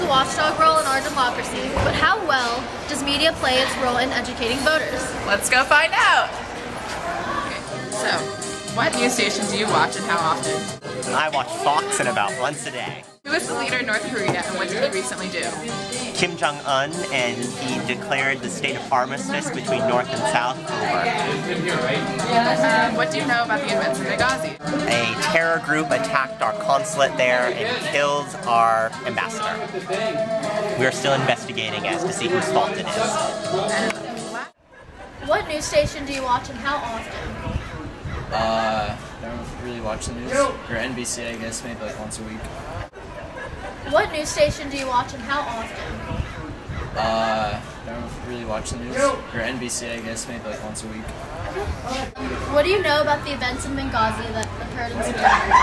a watchdog role in our democracy, but how well does media play its role in educating voters? Let's go find out! Okay, so, what news stations do you watch and how often? I watch Fox and about once a day. Who is the leader in North Korea and what did he recently do? Kim Jong-un, and he declared the state of armistice between North and South over. What do you know about the events in Benghazi? A terror group attacked our consulate there and killed our ambassador. We are still investigating as to see whose fault it is. What news station do you watch and how often? I don't really watch the news. Or NBC, I guess, maybe like once a week. What news station do you watch and how often? I don't really watch the news. Or NBC, I guess, maybe like once a week. What do you know about the events in Benghazi that occurred in September?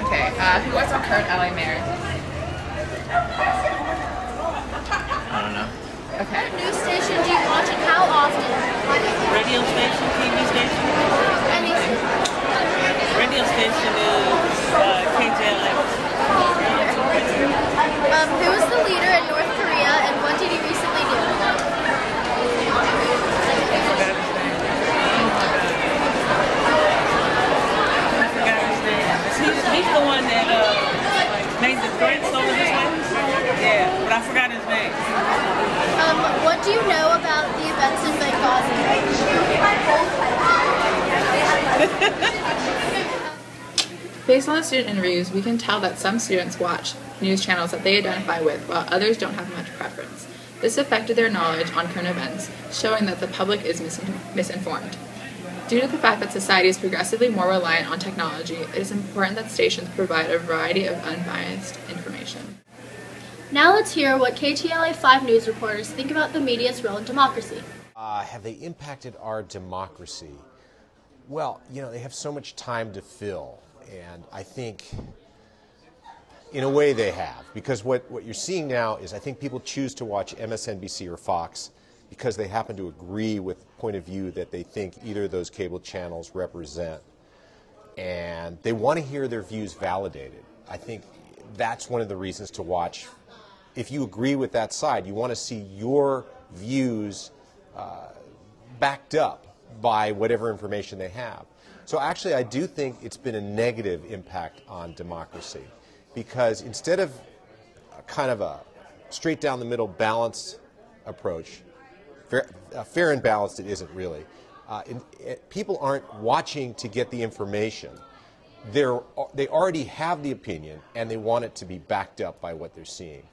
Okay, who was our current LA mayor? I don't know. Okay. What news station do you watch and how often? Radio station, TV station. Anything. Radio station is KJLA. Who is the leader in North Korea and what did he recently do? I forgot his name. He's the one that made the threats over his house. Yeah, but I forgot his name. What do you know about the events in Benghazi? Based on the student interviews, we can tell that some students watch news channels that they identify with, while others don't have much preference. This affected their knowledge on current events, showing that the public is misinformed. Due to the fact that society is progressively more reliant on technology, it is important that stations provide a variety of unbiased information. Now let's hear what KTLA 5 news reporters think about the media's role in democracy. Have they impacted our democracy? Well, you know, they have so much time to fill, and I think in a way they have, because what you're seeing now is I think people choose to watch MSNBC or Fox because they happen to agree with the point of view that they think either of those cable channels represent, and they want to hear their views validated. I think that's one of the reasons to watch. If you agree with that side, you want to see your views backed up by whatever information they have. So actually, I do think it's been a negative impact on democracy, because instead of kind of a straight down the middle balanced approach, fair and balanced it isn't really, people aren't watching to get the information. They already have the opinion and they want it to be backed up by what they're seeing.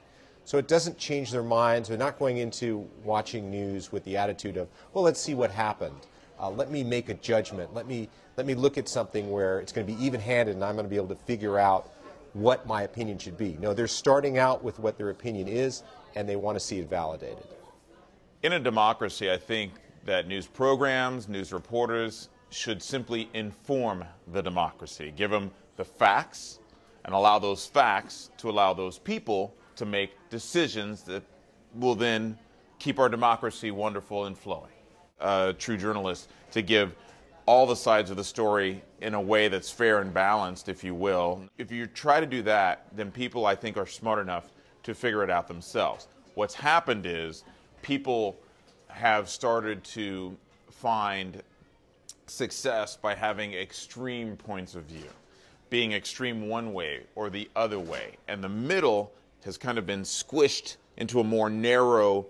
So it doesn't change their minds. They're not going into watching news with the attitude of, well, let's see what happened. Let me make a judgment. Let me look at something where it's going to be even-handed and I'm going to be able to figure out what my opinion should be. No, they're starting out with what their opinion is and they want to see it validated. In a democracy, I think that news programs, news reporters should simply inform the democracy, give them the facts and allow those facts to allow those people to make decisions that will then keep our democracy wonderful and flowing. A true journalist to give all the sides of the story in a way that's fair and balanced, if you will. If you try to do that, then people, I think, are smart enough to figure it out themselves. What's happened is people have started to find success by having extreme points of view, being extreme one way or the other way, and the middle has kind of been squished into a more narrow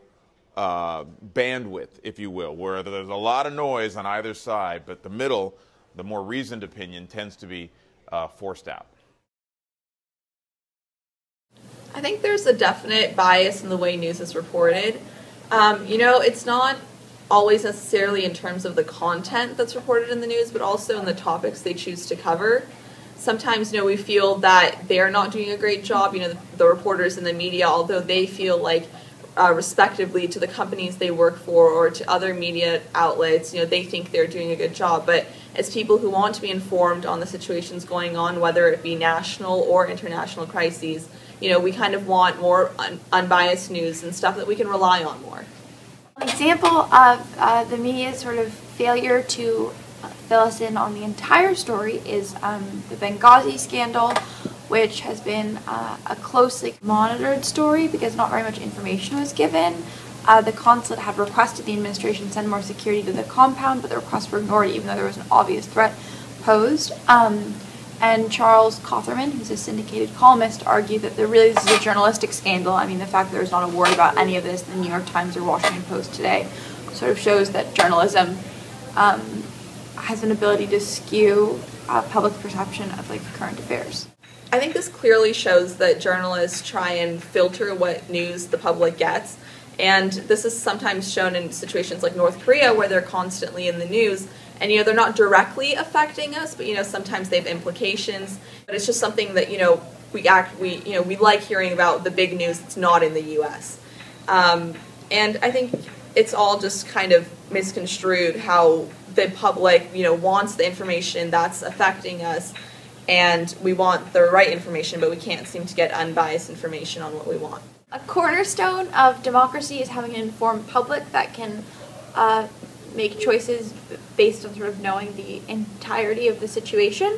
bandwidth, if you will, where there's a lot of noise on either side, but the middle, the more reasoned opinion, tends to be forced out. I think there's a definite bias in the way news is reported. You know, it's not always necessarily in terms of the content that's reported in the news, but also in the topics they choose to cover. Sometimes, you know, we feel that they're not doing a great job, you know, the reporters in the media, although they feel like respectively to the companies they work for or to other media outlets, you know, they think they're doing a good job. But as people who want to be informed on the situations going on, whether it be national or international crises, you know, we kind of want more unbiased news and stuff that we can rely on more. An example of the media's sort of failure to fill us in on the entire story is the Benghazi scandal, which has been a closely monitored story because not very much information was given. The consulate had requested the administration send more security to the compound, but the requests were ignored even though there was an obvious threat posed. And Charles Cotherman, who's a syndicated columnist, argued that this is a journalistic scandal. I mean, the fact that there's not a word about any of this in the New York Times or Washington Post today sort of shows that journalism has an ability to skew public perception of current affairs. I think this clearly shows that journalists try and filter what news the public gets, and this is sometimes shown in situations like North Korea where they're constantly in the news, and they're not directly affecting us, but sometimes they have implications. But it's just something that we like hearing about the big news that's not in the U.S. And I think it's all just kind of misconstrued how the public wants the information that's affecting us, and we want the right information, but we can't seem to get unbiased information on what we want. A cornerstone of democracy is having an informed public that can make choices based on sort of knowing the entirety of the situation,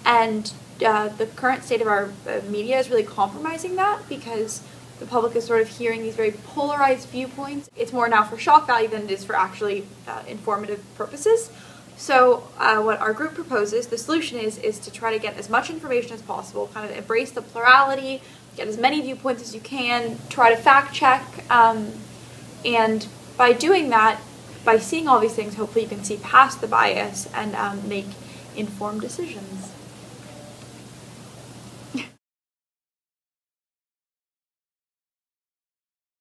and the current state of our media is really compromising that because the public is sort of hearing these very polarized viewpoints. It's more now for shock value than it is for actually informative purposes. So what our group proposes, the solution is to try to get as much information as possible, kind of embrace the plurality, get as many viewpoints as you can, try to fact check, and by doing that, by seeing all these things, hopefully you can see past the bias and make informed decisions.